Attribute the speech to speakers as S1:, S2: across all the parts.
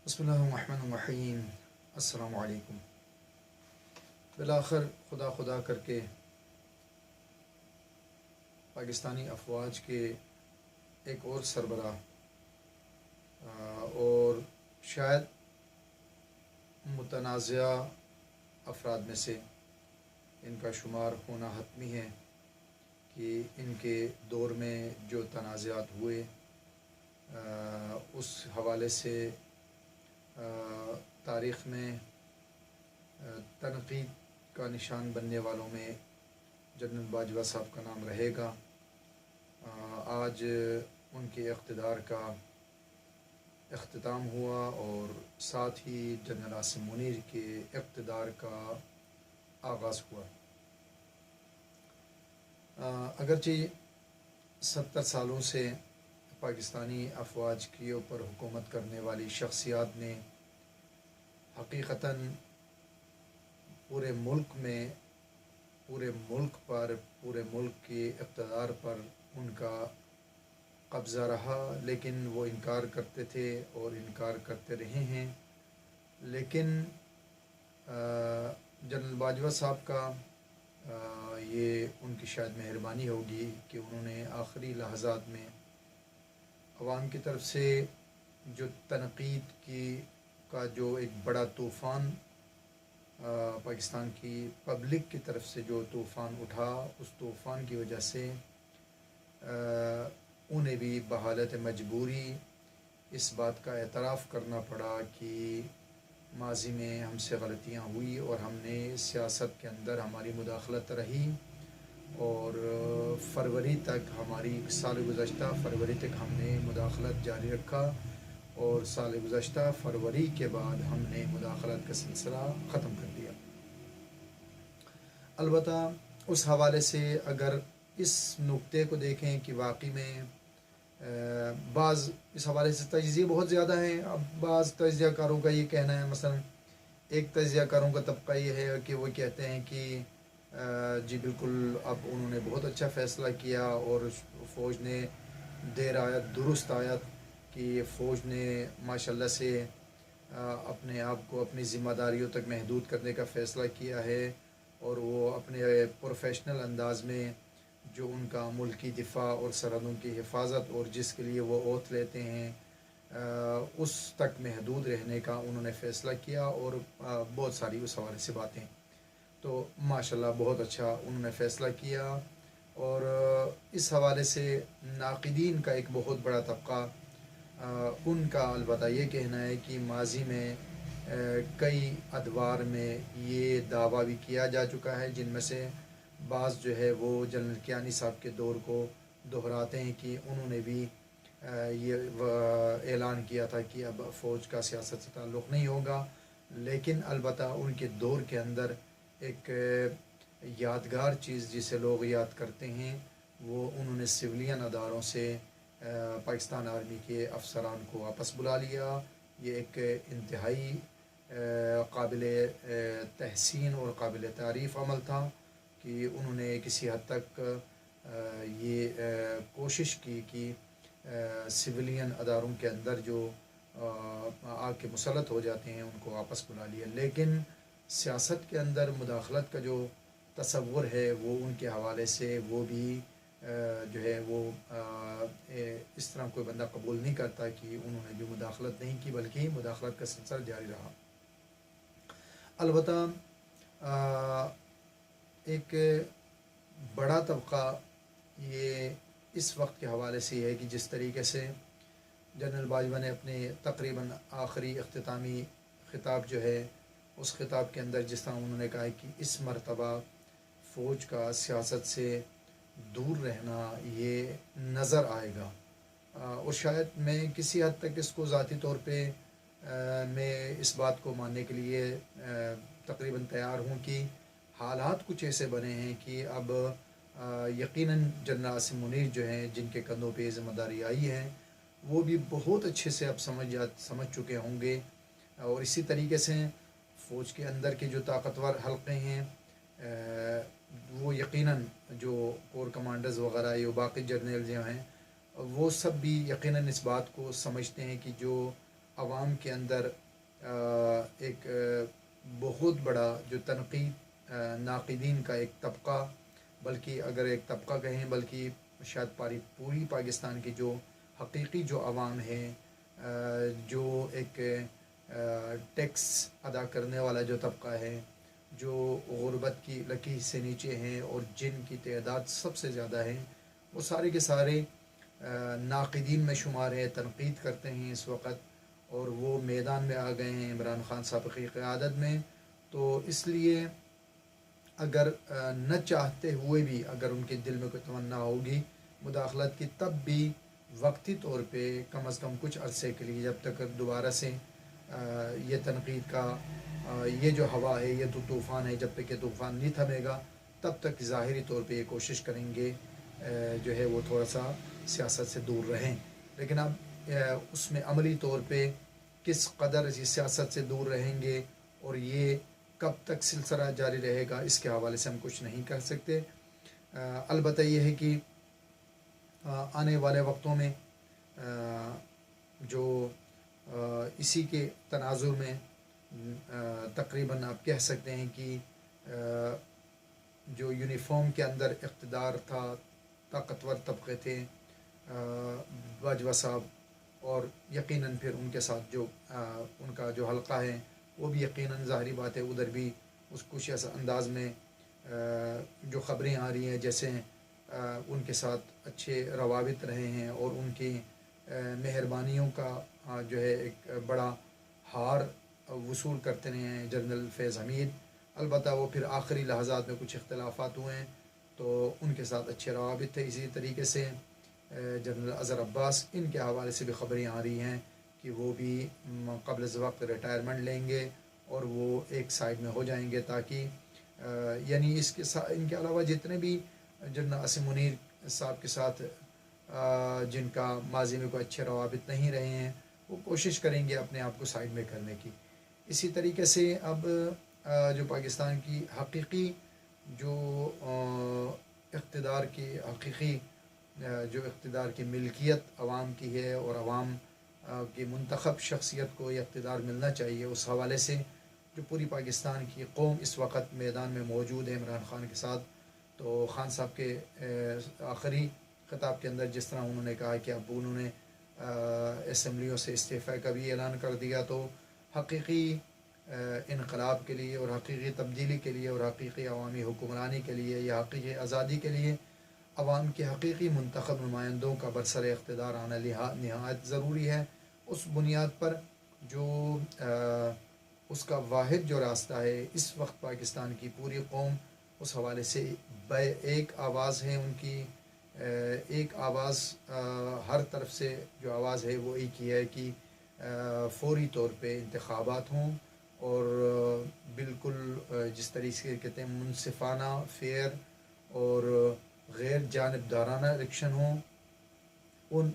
S1: بسم اللہ الرحمن الرحیم۔ السلام علیکم۔ بالآخر خدا خدا کر کے پاکستانی افواج کے ایک اور سربراہ اور شاید متنازعہ افراد میں سے ان کا شمار ہونا حتمی ہے کہ ان کے دور میں جو تنازعات ہوئے اس حوالے سے تاریخ میں تنقید کا نشان بننے والوں میں جنرل باجوہ صاحب کا نام رہے گا۔ آج ان کے اقتدار کا اختتام ہوا اور ساتھ ہی جنرل عاصم منیر کے اقتدار کا آغاز ہوا۔ اگرچہ 70 سالوں سے پاکستانی افواج کے اوپر حکومت کرنے والی شخصیات نے حقیقتاً پورے ملک کے اقتدار پر ان کا قبضہ رہا، لیکن وہ انکار کرتے تھے اور انکار کرتے رہے ہیں۔ لیکن جنرل باجوہ صاحب کا یہ ان کی شاید مہربانی ہوگی کہ انہوں نے آخری لحظات میں عوام کی طرف سے جو تنقید کا جو ایک بڑا طوفان پاکستان کی پبلک کی طرف سے جو طوفان اٹھا، اس طوفان کی وجہ سے انہیں بھی بحالت مجبوری اس بات کا اعتراف کرنا پڑا کہ ماضی میں ہم سے غلطیاں ہوئی اور ہم نے سیاست کے اندر ہماری مداخلت رہی، اور سال گزشتہ فروری تک ہم نے مداخلت جاری رکھا، اور سال گزشتہ فروری کے بعد ہم نے مداخلت کا سلسلہ ختم کر دیا۔ البتہ اس حوالے سے اگر اس نقطے کو دیکھیں کہ واقعی میں بعض اس حوالے سے تجزیے بہت زیادہ ہیں۔ اب بعض تجزیہ کاروں کا یہ کہنا ہے، مثلا ایک تجزیہ کاروں کا طبقہ یہ ہے کہ وہ کہتے ہیں کہ جی بالکل اب انہوں نے بہت اچھا فیصلہ کیا، اور فوج نے دیر آیت درست آیت کہ فوج نے ماشاءاللہ سے اپنے آپ کو اپنی ذمہ داریوں تک محدود کرنے کا فیصلہ کیا ہے، اور وہ اپنے پروفیشنل انداز میں جو ان کا ملکی دفاع اور سرحدوں کی حفاظت اور جس کے لیے وہ اوتھ لیتے ہیں اس تک محدود رہنے کا انہوں نے فیصلہ کیا، اور بہت ساری اس حوالے سے باتیں تو ماشاءاللہ بہت اچھا انہوں نے فیصلہ کیا۔ اور اس حوالے سے ناقدین کا ایک بہت بڑا طبقہ ان کا البتہ یہ کہنا ہے کہ ماضی میں کئی ادوار میں یہ دعویٰ بھی کیا جا چکا ہے، جن میں سے بعض جو ہے وہ جنرل کیانی صاحب کے دور کو دہراتے ہیں کہ انہوں نے بھی یہ اعلان کیا تھا کہ اب فوج کا سیاست سے تعلق نہیں ہوگا، لیکن البتہ ان کے دور کے اندر ایک یادگار چیز جسے لوگ یاد کرتے ہیں، وہ انہوں نے سویلین اداروں سے پاکستان آرمی کے افسران کو واپس بلا لیا۔ یہ ایک انتہائی قابل تحسین اور قابل تعریف عمل تھا کہ انہوں نے کسی حد تک یہ کوشش کی کہ سویلین اداروں کے اندر جو آ کے مسلط ہو جاتے ہیں ان کو واپس بلا لیا، لیکن سیاست کے اندر مداخلت کا جو تصور ہے وہ ان کے حوالے سے وہ بھی جو ہے وہ اس طرح کوئی بندہ قبول نہیں کرتا کہ انہوں نے جو مداخلت نہیں کی، بلکہ مداخلت کا سلسلہ جاری رہا۔ البتہ ایک بڑا طبقہ یہ اس وقت کے حوالے سے یہ ہے کہ جس طریقے سے جنرل باجوہ نے اپنے تقریباً آخری اختتامی خطاب جو ہے اس خطاب کے اندر جس طرح انہوں نے کہا کہ اس مرتبہ فوج کا سیاست سے دور رہنا یہ نظر آئے گا، اور شاید میں کسی حد تک اس کو ذاتی طور پہ میں اس بات کو ماننے کے لیے تقریباً تیار ہوں کہ حالات کچھ ایسے بنے ہیں کہ اب یقیناً جنرل عاصم منیر جو ہیں جن کے کندھوں پہ ذمہ داری آئی ہے وہ بھی بہت اچھے سے اب سمجھ چکے ہوں گے، اور اسی طریقے سے فوج کے اندر کے جو طاقتور حلقے ہیں وہ یقیناً جو کور کمانڈرز وغیرہ یا باقی جرنیل جو ہیں وہ سب بھی یقیناً اس بات کو سمجھتے ہیں کہ جو عوام کے اندر ایک بہت بڑا جو تنقید ناقدین کا ایک طبقہ، بلکہ اگر ایک طبقہ کہیں بلکہ شاید پوری پاکستان کی جو حقیقی جو عوام ہے، جو ایک ٹیکس ادا کرنے والا جو طبقہ ہے، جو غربت کی لکیر سے نیچے ہیں اور جن کی تعداد سب سے زیادہ ہے، وہ سارے کے سارے ناقدین میں شمار ہے، تنقید کرتے ہیں اس وقت، اور وہ میدان میں آ گئے ہیں عمران خان صاحب کی قیادت میں۔ تو اس لیے اگر نہ چاہتے ہوئے بھی اگر ان کے دل میں کوئی تمنا ہوگی مداخلت کی، تب بھی وقتی طور پہ کم از کم کچھ عرصے کے لیے، جب تک دوبارہ سے یہ تنقید کا یہ جو ہوا ہے، یہ تو طوفان ہے، جب تک یہ طوفان نہیں تھمے گا تب تک ظاہری طور پہ یہ کوشش کریں گے جو ہے وہ تھوڑا سا سیاست سے دور رہیں۔ لیکن اب اس میں عملی طور پہ کس قدر اس سیاست سے دور رہیں گے اور یہ کب تک سلسلہ جاری رہے گا، اس کے حوالے سے ہم کچھ نہیں کر سکتے۔ البتہ یہ ہے کہ آنے والے وقتوں میں جو اسی کے تناظر میں تقریباً آپ کہہ سکتے ہیں کہ جو یونیفارم کے اندر اقتدار تھا، طاقتور طبقے تھے، باجوہ صاحب اور یقیناً پھر ان کے ساتھ جو ان کا جو حلقہ ہے وہ بھی یقیناً ظاہری بات ہے ادھر بھی اس کچھ ایسا انداز میں جو خبریں آ رہی ہیں جیسے ان کے ساتھ اچھے روابط رہے ہیں اور ان کی مہربانیوں کا جو ہے ایک بڑا ہار وصول کرتے رہے ہیں جنرل فیض حمید۔ البتہ وہ پھر آخری لحظات میں کچھ اختلافات ہوئے ہیں تو ان کے ساتھ اچھے روابط تھے۔ اسی طریقے سے جنرل اظہر عباس، ان کے حوالے سے بھی خبریں آ رہی ہیں کہ وہ بھی قبل از وقت ریٹائرمنٹ لیں گے اور وہ ایک سائڈ میں ہو جائیں گے، تاکہ یعنی اس کے ان کے علاوہ جتنے بھی جنرل عاصم منیر صاحب کے ساتھ جن کا ماضی میں کوئی اچھے روابط نہیں رہے ہیں، وہ کوشش کریں گے اپنے آپ کو سائڈ میں کرنے کی۔ اسی طریقے سے اب جو پاکستان کی حقیقی جو اقتدار کی حقیقی جو اقتدار کی ملکیت عوام کی ہے اور عوام کی منتخب شخصیت کو یہ اقتدار ملنا چاہیے، اس حوالے سے جو پوری پاکستان کی قوم اس وقت میدان میں موجود ہے عمران خان کے ساتھ، تو خان صاحب کے آخری خطاب کے اندر جس طرح انہوں نے کہا کہ اب انہوں نے اسمبلیوں سے استعفے کا بھی اعلان کر دیا، تو حقیقی انقلاب کے لیے اور حقیقی تبدیلی کے لیے اور حقیقی عوامی حکمرانی کے لیے یا حقیقی آزادی کے لیے عوام کے حقیقی منتخب نمائندوں کا برسر اقتدار آنا نہایت ضروری ہے۔ اس بنیاد پر جو اس کا واحد جو راستہ ہے اس وقت پاکستان کی پوری قوم اس حوالے سے ایک آواز ہے، ان کی ایک آواز ہر طرف سے جو آواز ہے وہ ایک ہی ہے کہ فوری طور پہ انتخابات ہوں اور بالکل جس طریقے سے کہتے ہیں منصفانہ، فیئر اور غیر جانبدارانہ الیکشن ہوں۔ ان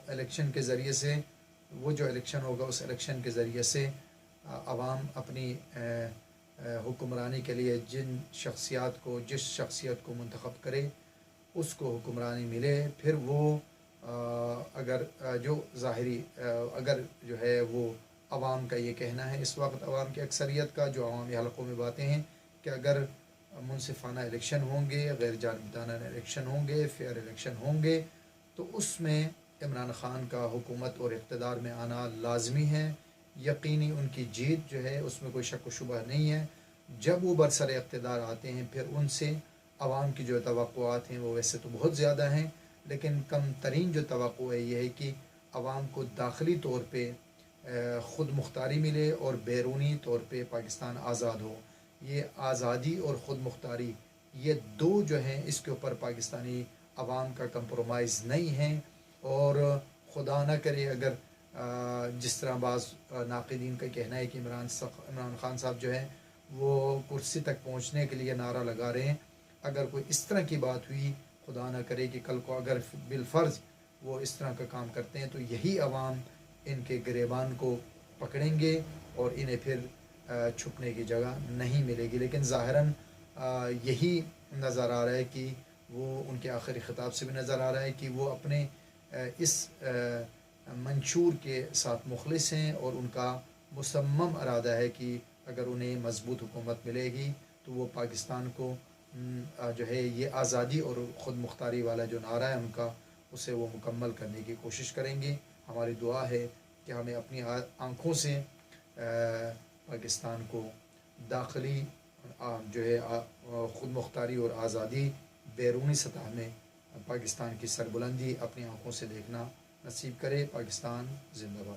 S1: الیکشن کے ذریعے سے وہ جو الیکشن ہوگا اس الیکشن کے ذریعے سے عوام اپنی حکمرانی کے لیے جس شخصیت کو منتخب کرے اس کو حکمرانی ملے۔ پھر وہ اگر جو ظاہری اگر جو ہے وہ عوام کا یہ کہنا ہے اس وقت عوام کی اکثریت کا جو عوامی حلقوں میں باتیں ہیں کہ اگر منصفانہ الیکشن ہوں گے، غیر جانبدارانہ الیکشن ہوں گے، فیئر الیکشن ہوں گے، تو اس میں عمران خان کا حکومت اور اقتدار میں آنا لازمی ہے، یقینی ان کی جیت جو ہے اس میں کوئی شک و شبہ نہیں ہے۔ جب وہ برسر اقتدار آتے ہیں پھر ان سے عوام کی جو توقعات ہیں وہ ویسے تو بہت زیادہ ہیں، لیکن کم ترین جو توقع ہے یہ ہے کہ عوام کو داخلی طور پہ خود مختاری ملے اور بیرونی طور پہ پاکستان آزاد ہو۔ یہ آزادی اور خود مختاری یہ دو جو ہیں اس کے اوپر پاکستانی عوام کا کمپرومائز نہیں ہے، اور خدا نہ کرے اگر جس طرح بعض ناقدین کا کہنا ہے کہ عمران خان صاحب جو ہے وہ کرسی تک پہنچنے کے لیے نعرہ لگا رہے ہیں، اگر کوئی اس طرح کی بات ہوئی، خدا نہ کرے کہ کل کو اگر بالفرض وہ اس طرح کا کام کرتے ہیں تو یہی عوام ان کے گریبان کو پکڑیں گے اور انہیں پھر چھپنے کی جگہ نہیں ملے گی۔ لیکن ظاہراً یہی نظر آ رہا ہے کہ وہ ان کے آخری خطاب سے بھی نظر آ رہا ہے کہ وہ اپنے اس منشور کے ساتھ مخلص ہیں، اور ان کا مصمم ارادہ ہے کہ اگر انہیں مضبوط حکومت ملے گی تو وہ پاکستان کو جو ہے یہ آزادی اور خود مختاری والا جو نعرہ ہے ان کا، اسے وہ مکمل کرنے کی کوشش کریں گے۔ ہماری دعا ہے کہ ہمیں اپنی آنکھوں سے پاکستان کو داخلی جو ہے خود مختاری اور آزادی، بیرونی سطح میں پاکستان کی سربلندی اپنی آنکھوں سے دیکھنا نصیب کرے۔ پاکستان زندہ باد۔